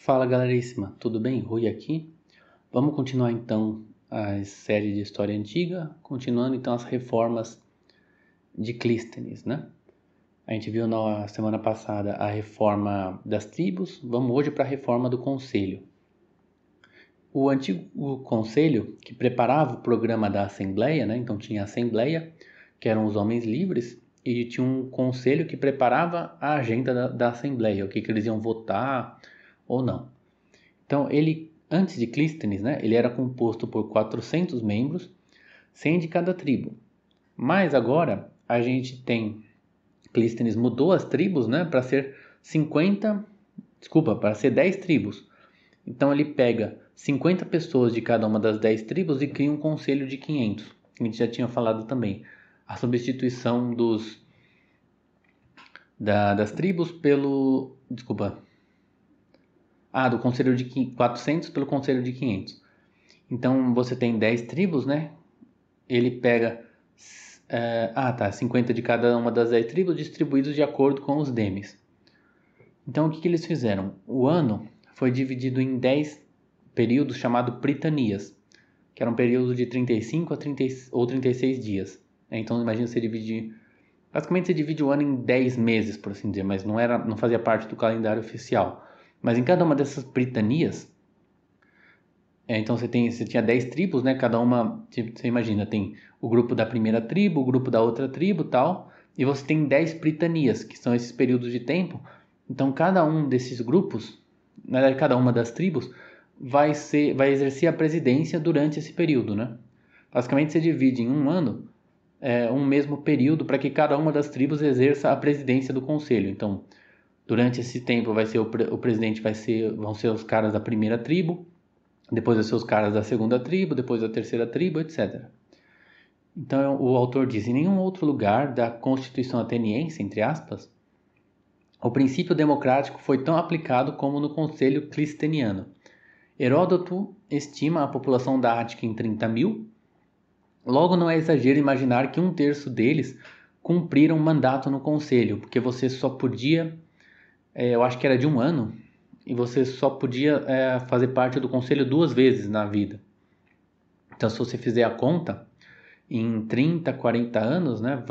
Fala galerinha, tudo bem? Rui aqui. Vamos continuar então a série de história antiga, continuando então as reformas de Clístenes, né? A gente viu na semana passada a reforma das tribos, vamos hoje para a reforma do conselho. O antigo conselho que preparava o programa da Assembleia, né? Então tinha a Assembleia, que eram os homens livres, e tinha um conselho que preparava a agenda da Assembleia, o que eles iam votar ou não. Então, ele, antes de Clístenes, né, ele era composto por 400 membros, 100 de cada tribo. Mas agora, a gente tem, Clístenes mudou as tribos, né, para ser 10 tribos. Então, ele pega 50 pessoas de cada uma das 10 tribos e cria um conselho de 500. A gente já tinha falado também. A substituição das tribos pelo... do conselho de 400 pelo conselho de 500. Então você tem 10 tribos, né? Ele pega 50 de cada uma das 10 tribos distribuídos de acordo com os demes. Então o que eles fizeram? O ano foi dividido em 10 períodos chamados pritanias, que era um período de 35 a 30 ou 36 dias. Então imagina você dividir... Basicamente você divide o ano em 10 meses, por assim dizer, mas não fazia parte do calendário oficial. Mas em cada uma dessas pritanias, então você tinha 10 tribos, né? Cada uma, você imagina, tem o grupo da primeira tribo, o grupo da outra tribo, tal, e você tem 10 pritanias, que são esses períodos de tempo. Então cada um desses grupos, na verdade cada uma das tribos, vai exercer a presidência durante esse período, né? Basicamente você divide em um ano um mesmo período para que cada uma das tribos exerça a presidência do conselho. Então, durante esse tempo o presidente vão ser os caras da primeira tribo, depois vai ser os caras da segunda tribo, depois da terceira tribo, etc. Então o autor diz: em nenhum outro lugar da Constituição ateniense, entre aspas, o princípio democrático foi tão aplicado como no Conselho Clísteniano. Heródoto estima a população da Ática em 30.000. Logo, não é exagero imaginar que 1/3 deles cumpriram mandato no conselho, porque você só podia... eu acho que era de um ano, e você só podia fazer parte do conselho 2 vezes na vida. Então, se você fizer a conta, em 30, 40 anos, né,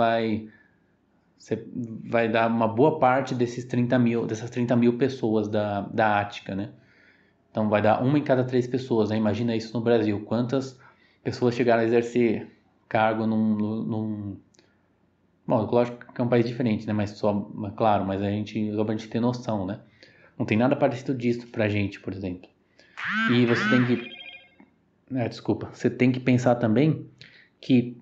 você vai dar uma boa parte dessas 30 mil pessoas da Ática, né? Então, vai dar 1 em cada 3 pessoas, né? Imagina isso no Brasil. Quantas pessoas chegaram a exercer cargo num... Bom, lógico que é um país diferente, né? Claro, mas só pra gente ter noção, né? Não tem nada parecido disso pra gente, por exemplo. E você tem que... Você tem que pensar também que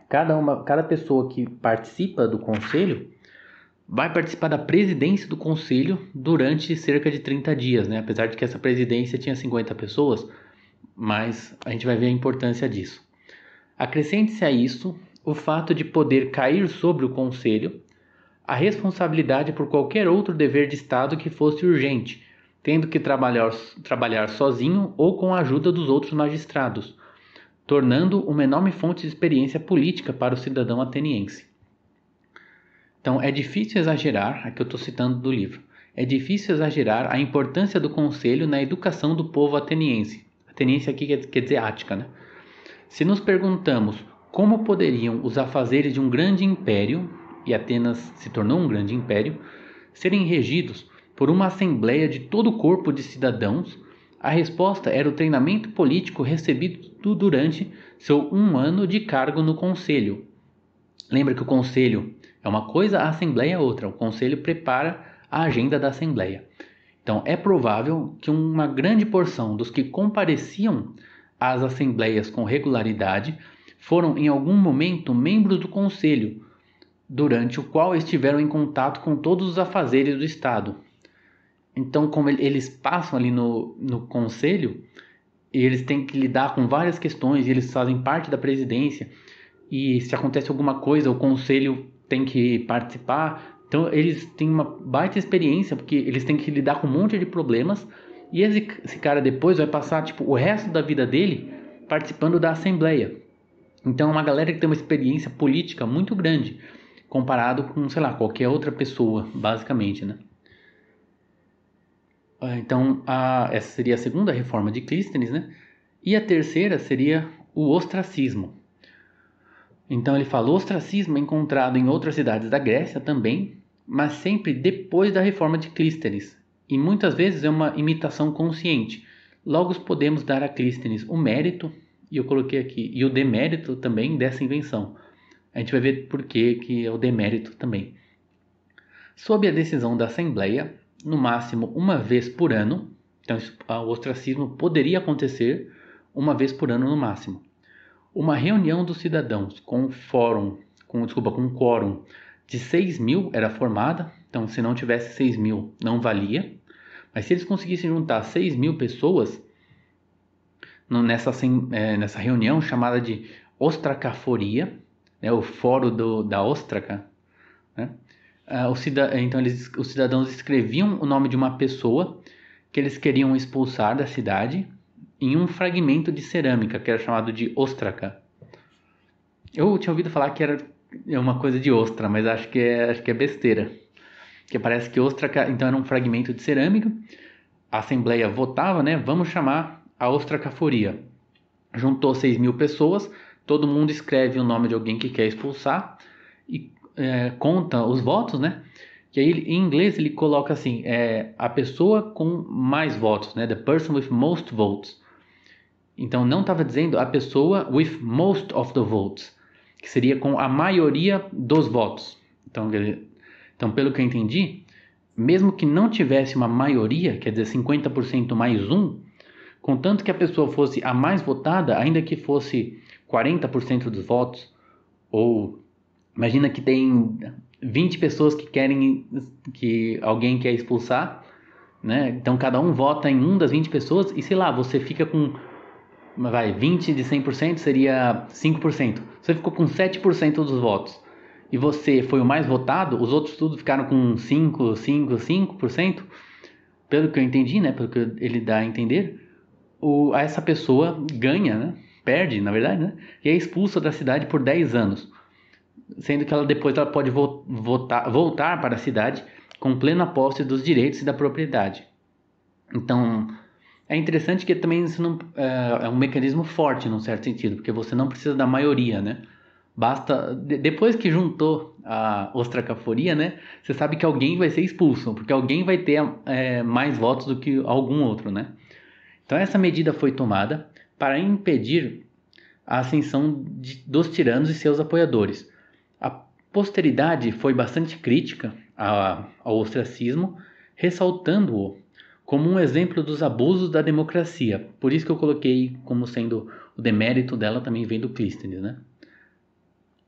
cada pessoa que participa do conselho vai participar da presidência do conselho durante cerca de 30 dias, né? Apesar de que essa presidência tinha 50 pessoas, mas a gente vai ver a importância disso. Acrescente-se a isso o fato de poder cair sobre o conselho a responsabilidade por qualquer outro dever de Estado que fosse urgente, tendo que trabalhar sozinho ou com a ajuda dos outros magistrados, tornando uma enorme fonte de experiência política para o cidadão ateniense. Então, é difícil exagerar, aqui eu estou citando do livro, é difícil exagerar a importância do conselho na educação do povo ateniense. Ateniense aqui quer dizer Ática, né? Se nos perguntamos como poderiam os afazeres de um grande império, e Atenas se tornou um grande império, serem regidos por uma assembleia de todo o corpo de cidadãos, a resposta era o treinamento político recebido durante seu 1 ano de cargo no conselho. Lembra que o conselho é uma coisa, a assembleia é outra. O conselho prepara a agenda da assembleia. Então, é provável que uma grande porção dos que compareciam às assembleias com regularidade foram em algum momento membros do conselho, durante o qual estiveram em contato com todos os afazeres do Estado. Então, como eles passam ali no conselho, eles têm que lidar com várias questões, e eles fazem parte da presidência, e se acontece alguma coisa, o conselho tem que participar. Então, eles têm uma baita experiência, porque eles têm que lidar com um monte de problemas, e esse cara depois vai passar o resto da vida dele participando da assembleia. Então, é uma galera que tem uma experiência política muito grande, comparado com, sei lá, qualquer outra pessoa, basicamente, né? Então, essa seria a segunda reforma de Clístenes, né? E a terceira seria o ostracismo. Então ele fala: o ostracismo é encontrado em outras cidades da Grécia também, mas sempre depois da reforma de Clístenes, e muitas vezes é uma imitação consciente. Logo podemos dar a Clístenes o mérito, e eu coloquei aqui, e o demérito também dessa invenção. A gente vai ver por que é o demérito também. Sob a decisão da Assembleia, no máximo uma vez por ano, então o ostracismo poderia acontecer uma vez por ano no máximo. Uma reunião dos cidadãos com um quórum de 6.000 era formada, então se não tivesse 6.000 não valia, mas se eles conseguissem juntar 6.000 pessoas nessa reunião chamada de ostracaforia, né, o fórum da Óstraca, né, então os cidadãos escreviam o nome de uma pessoa que eles queriam expulsar da cidade em um fragmento de cerâmica que era chamado de óstraca. Eu tinha ouvido falar que era uma coisa de ostra, mas acho que é besteira. Que parece que óstraca então era um fragmento de cerâmica. A Assembleia votava, né? Vamos chamar a ostracaforia. Juntou 6.000 pessoas, todo mundo escreve o nome de alguém que quer expulsar e conta os votos, né? Que aí em inglês ele coloca assim, a pessoa com mais votos, né? The person with most votes. Então não estava dizendo a pessoa with most of the votes, que seria com a maioria dos votos. Então pelo que eu entendi, mesmo que não tivesse uma maioria, quer dizer 50% mais um, contanto que a pessoa fosse a mais votada, ainda que fosse 40% dos votos, ou imagina que tem 20 pessoas que alguém quer expulsar, né? Então cada um vota em das 20 pessoas e sei lá, você fica com 20 de 100% seria 5%. Você ficou com 7% dos votos e você foi o mais votado, os outros tudo ficaram com 5%. Pelo que eu entendi, né? Pelo que ele dá a entender, essa pessoa ganha, né? Perde, na verdade, né? E é expulsa da cidade por 10 anos. Sendo que depois ela pode voltar para a cidade com plena posse dos direitos e da propriedade. Então, é interessante que também isso não, é um mecanismo forte, num certo sentido, porque você não precisa da maioria, né? Basta, depois que juntou a ostracaforia, né? Você sabe que alguém vai ser expulso, porque alguém vai ter mais votos do que algum outro, né? Então essa medida foi tomada para impedir a ascensão dos tiranos e seus apoiadores. A posteridade foi bastante crítica ao ostracismo, ressaltando-o como um exemplo dos abusos da democracia. Por isso que eu coloquei como sendo o demérito dela também vem do Clístenes, né?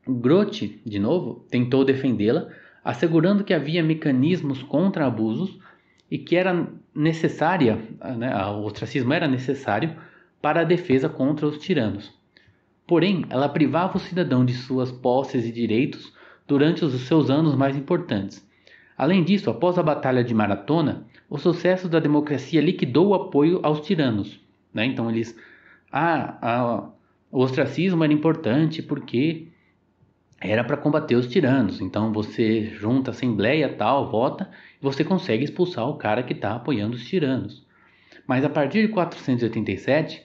Grote, de novo, tentou defendê-la, assegurando que havia mecanismos contra abusos e que era necessária, né, o ostracismo era necessário para a defesa contra os tiranos. Porém, ela privava o cidadão de suas posses e direitos durante os seus anos mais importantes. Além disso, após a Batalha de Maratona, o sucesso da democracia liquidou o apoio aos tiranos, né? Então eles... o ostracismo era importante porque era para combater os tiranos. Então você junta a assembleia tal, vota, e você consegue expulsar o cara que está apoiando os tiranos. Mas a partir de 487,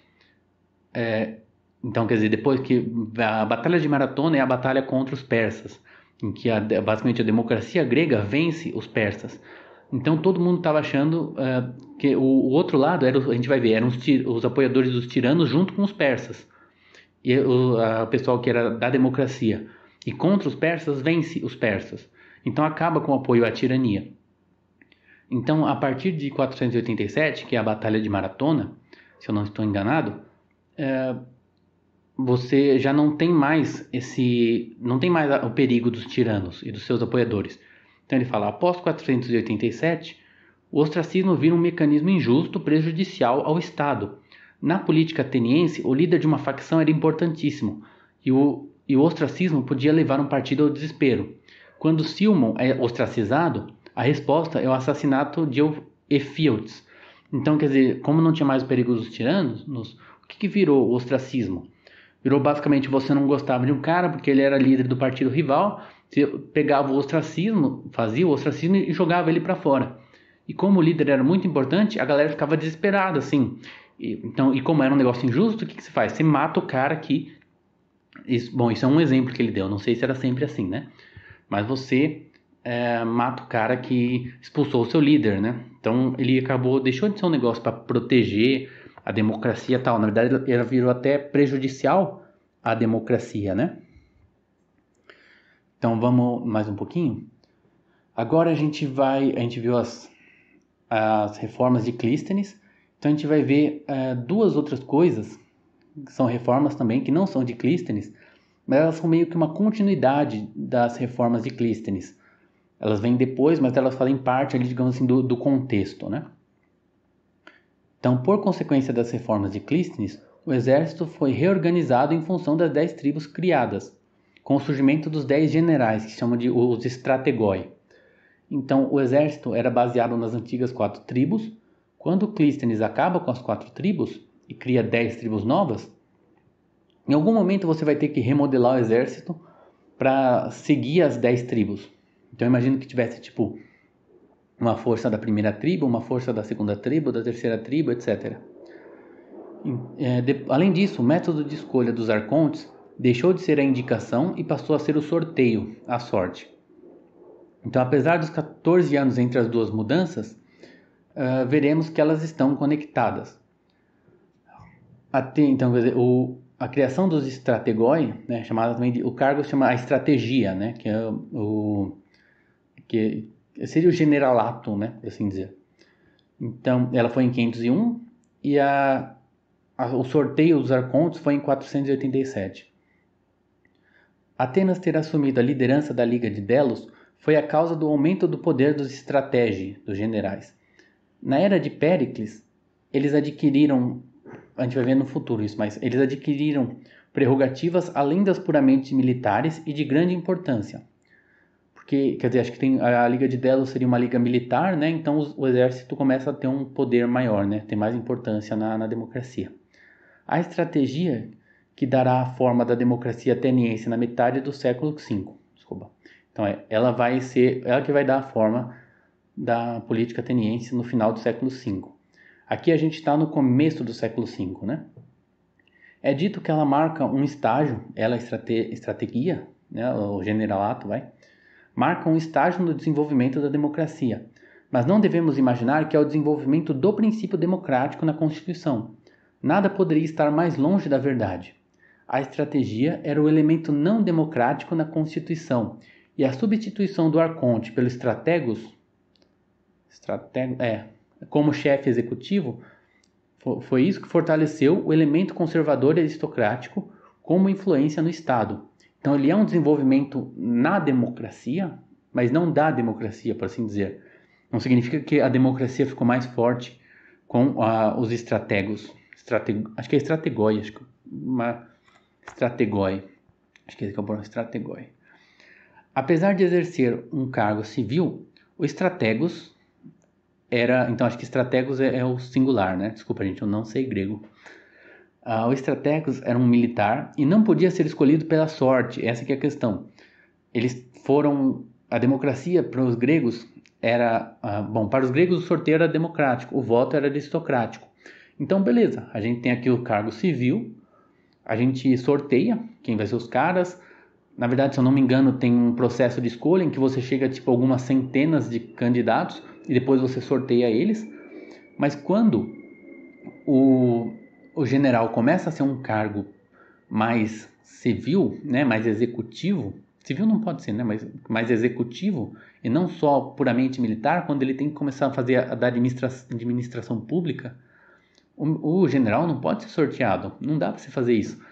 então quer dizer, depois que a Batalha de Maratona é a batalha contra os persas, em que basicamente a democracia grega vence os persas. Então todo mundo estava achando que o outro lado, a gente vai ver, eram os apoiadores dos tiranos junto com os persas. E o pessoal que era da democracia. E contra os persas, vence os persas. Então acaba com o apoio à tirania. Então, a partir de 487, que é a Batalha de Maratona, se eu não estou enganado, você já não tem mais o perigo dos tiranos e dos seus apoiadores. Então ele fala: após 487, o ostracismo vira um mecanismo injusto, prejudicial ao Estado. Na política ateniense, o líder de uma facção era importantíssimo, e o ostracismo podia levar um partido ao desespero. Quando Silmon é ostracizado, a resposta é o assassinato de Eufíotes. Então, quer dizer, como não tinha mais o perigo dos tiranos, o que virou o ostracismo? Virou basicamente você não gostava de um cara porque ele era líder do partido rival, você pegava o ostracismo, fazia o ostracismo e jogava ele para fora. E como o líder era muito importante, a galera ficava desesperada, assim. E como era um negócio injusto, o que você faz? Você mata o cara que... isso é um exemplo que ele deu, não sei se era sempre assim, né? Mas você mata o cara que expulsou o seu líder, né? Então ele deixou de ser um negócio para proteger a democracia e tal. Na verdade, ele virou até prejudicial à democracia, né? Então vamos mais um pouquinho. Agora a gente viu as reformas de Clístenes, então a gente vai ver duas outras coisas, que são reformas também, que não são de Clístenes, mas elas são meio que uma continuidade das reformas de Clístenes. Elas vêm depois, mas elas fazem parte ali, digamos assim, do contexto, né? Então, por consequência das reformas de Clístenes, o exército foi reorganizado em função das 10 tribos criadas, com o surgimento dos 10 generais, que se chamam de os strategoi. Então, o exército era baseado nas antigas 4 tribos. Quando Clístenes acaba com as 4 tribos e cria 10 tribos novas, em algum momento você vai ter que remodelar o exército para seguir as 10 tribos. Então, imagino que tivesse, tipo, uma força da primeira tribo, uma força da segunda tribo, da terceira tribo, etc. Além disso, o método de escolha dos arcontes deixou de ser a indicação e passou a ser o sorteio, a sorte. Então, apesar dos 14 anos entre as duas mudanças, veremos que elas estão conectadas. Então, quer dizer, a criação dos strategoi, né, chamada também o cargo se chama a estratégia, né, que seria o generalato, né, por assim dizer. Então, ela foi em 501 e o sorteio dos arcontes foi em 487. Atenas ter assumido a liderança da Liga de Delos foi a causa do aumento do poder dos strategi, dos generais. Na era de Péricles, eles adquiriram, a gente vai ver no futuro isso, mas eles adquiriram prerrogativas além das puramente militares e de grande importância. Porque, quer dizer, acho que a Liga de Delos seria uma liga militar, né? Então o exército começa a ter um poder maior, né? Tem mais importância na democracia. A estratégia que dará a forma da democracia ateniense na metade do século V. Desculpa. Então, ela que vai dar a forma da política ateniense no final do século V. Aqui a gente está no começo do século V, né? É dito que ela marca um estágio, estratégia, né? O generalato, marca um estágio no desenvolvimento da democracia. Mas não devemos imaginar que é o desenvolvimento do princípio democrático na Constituição. Nada poderia estar mais longe da verdade. A estratégia era o elemento não democrático na Constituição, e a substituição do arconte pelo como chefe executivo, foi isso que fortaleceu o elemento conservador e aristocrático como influência no Estado. Então ele é um desenvolvimento na democracia, mas não da democracia, por assim dizer. Não significa que a democracia ficou mais forte com os estrategos. Acho que é estrategoi, estrategoi. Acho que esse é o problema, estrategoi. Apesar de exercer um cargo civil, o strategos era... Então, acho que strategos é o singular, né? Desculpa, gente, eu não sei grego. O strategos era um militar e não podia ser escolhido pela sorte. Essa que é a questão. A democracia para os gregos era... para os gregos o sorteio era democrático, o voto era aristocrático. Então, beleza, a gente tem aqui o cargo civil, a gente sorteia quem vai ser os caras. Na verdade, se eu não me engano, tem um processo de escolha em que você chega a algumas centenas de candidatos e depois você sorteia eles. Mas quando o general começa a ser um cargo mais civil, né, mais executivo, civil não pode ser, né, mas mais executivo, e não só puramente militar, quando ele tem que começar a fazer a da administração pública, o general não pode ser sorteado, não dá para você fazer isso.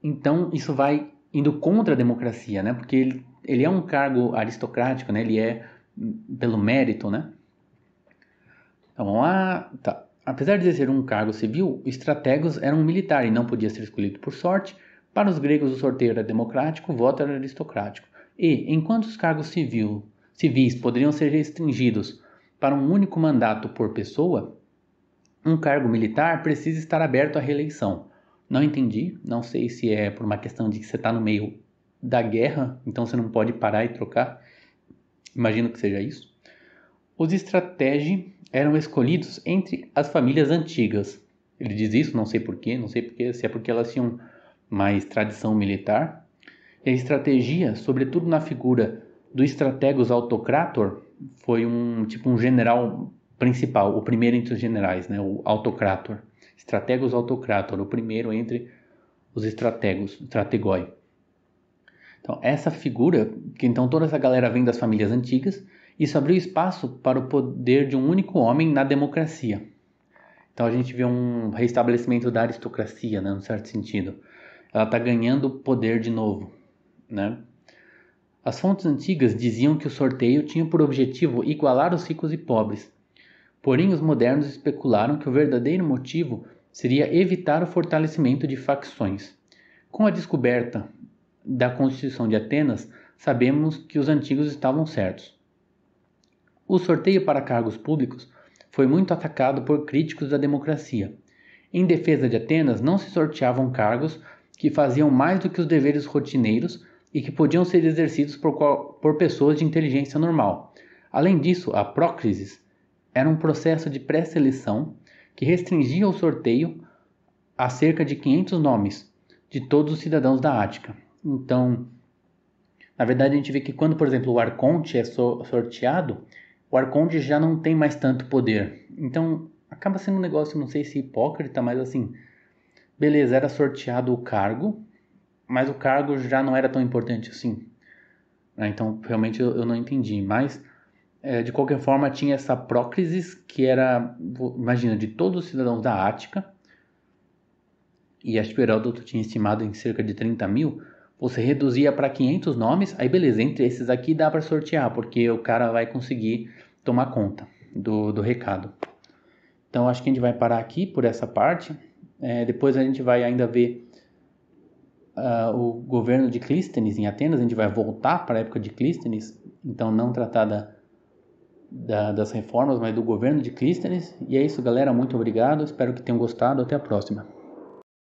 Então isso vai indo contra a democracia, né? Porque ele é um cargo aristocrático, né? Ele é pelo mérito, né? Então vamos lá. Tá. Apesar de ser um cargo civil, o strategos era um militar e não podia ser escolhido por sorte. Para os gregos o sorteio era democrático, o voto era aristocrático. E, enquanto os cargos civis poderiam ser restringidos para um único mandato por pessoa, um cargo militar precisa estar aberto à reeleição. Não entendi, não sei se é por uma questão de que você está no meio da guerra, então você não pode parar e trocar. Imagino que seja isso. Os strategi eram escolhidos entre as famílias antigas. Ele diz isso, não sei porquê, não sei porque, se é porque elas tinham mais tradição militar. E a estratégia, sobretudo na figura do Strategos Autocrator, foi um general principal, o primeiro entre os generais, né? O Autocrator. Strategos Autocrator, o primeiro entre os strategoi. Então, essa figura, que então toda essa galera vem das famílias antigas, isso abriu espaço para o poder de um único homem na democracia. Então a gente vê um restabelecimento da aristocracia, né, num certo sentido. Ela está ganhando poder de novo, né? As fontes antigas diziam que o sorteio tinha por objetivo igualar os ricos e pobres. Porém, os modernos especularam que o verdadeiro motivo seria evitar o fortalecimento de facções. Com a descoberta da Constituição de Atenas, sabemos que os antigos estavam certos. O sorteio para cargos públicos foi muito atacado por críticos da democracia. Em defesa de Atenas, não se sorteavam cargos que faziam mais do que os deveres rotineiros e que podiam ser exercidos por pessoas de inteligência normal. Além disso, a prócrisis era um processo de pré-seleção que restringia o sorteio a cerca de 500 nomes de todos os cidadãos da Ática. Então, na verdade, a gente vê que quando, por exemplo, o arconte é sorteado, o arconte já não tem mais tanto poder. Então, acaba sendo um negócio, não sei se hipócrita, mas assim, beleza, era sorteado o cargo, mas o cargo já não era tão importante assim. Então, realmente eu não entendi. Mas, de qualquer forma, tinha essa prócrisis, que era, imagina, de todos os cidadãos da Ática, e acho que o Heródoto tinha estimado em cerca de 30 mil, você reduzia para 500 nomes, aí beleza, entre esses aqui dá para sortear, porque o cara vai conseguir tomar conta do recado. Então acho que a gente vai parar aqui por essa parte. Depois a gente vai ainda ver o governo de Clístenes em Atenas, a gente vai voltar para a época de Clístenes, então não tratar das reformas, mas do governo de Clístenes. E é isso, galera, muito obrigado, espero que tenham gostado, até a próxima.